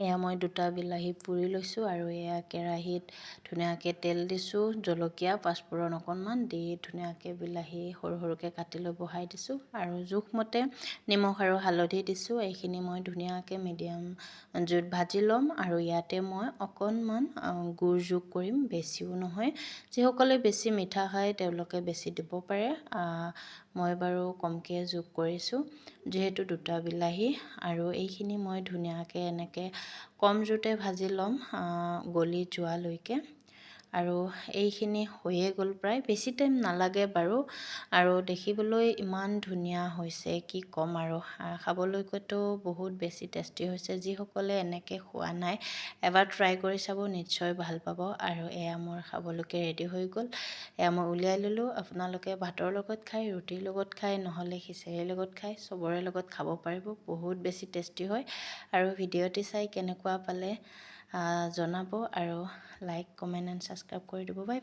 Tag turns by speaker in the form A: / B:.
A: এয়া মই দুটা বিলাহী পুৰি লৈছোঁ আৰু এয়া কেৰাহীত ধুনীয়াকৈ তেল দিছোঁ, জলকীয়া পাঁচফোৰণ অকণমান দি ধুনীয়াকৈ বিলাহী সৰু সৰুকৈ কাটি লৈ বহাই দিছোঁ আৰু জোখমতে নিমখ আৰু হালধি দিছোঁ। এইখিনি মই ধুনীয়াকৈ মিডিয়াম জুইত ভাজি ল'ম আৰু ইয়াতে মই অকণমান গুড় যোগ কৰিম, বেছিও নহয়। যিসকলে বেছি মিঠা খায় তেওঁলোকে বেছি দিব পাৰে, মই বাৰু কমকৈ যোগ কৰিছোঁ যিহেতু দুটা বিলাহী। আৰু এইখিনি মই ধুনীয়াকৈ এনেকৈ কম জুইতে ভাজি ল'ম গলি যোৱালৈকে। আৰু এইখিনি হৈয়ে গ'ল, প্ৰায় বেছি টাইম নালাগে বাৰু। আৰু দেখিবলৈ ইমান ধুনীয়া হৈছে কি ক'ম আৰু খাবলৈতো বহুত বেছি টেষ্টি হৈছে। যিসকলে এনেকৈ খোৱা নাই এবাৰ ট্ৰাই কৰি চাব, নিশ্চয় ভাল পাব। আৰু এয়া মোৰ খাবলৈকে ৰেডি হৈ গ'ল। এয়া মই উলিয়াই ল'লোঁ। আপোনালোকে ভাতৰ লগত খাই, ৰুটিৰ লগত খাই, নহ'লে খিচিৰিৰ লগত খাই, চবৰে লগত খাব পাৰিব। বহুত বেছি টেষ্টি হয়। আৰু ভিডিঅ'টি চাই কেনেকুৱা পালে জনাব আৰু লাইক, কমেণ্ট এণ্ড ছাবস্ক্ৰাইব কৰি দিব। Bye bye.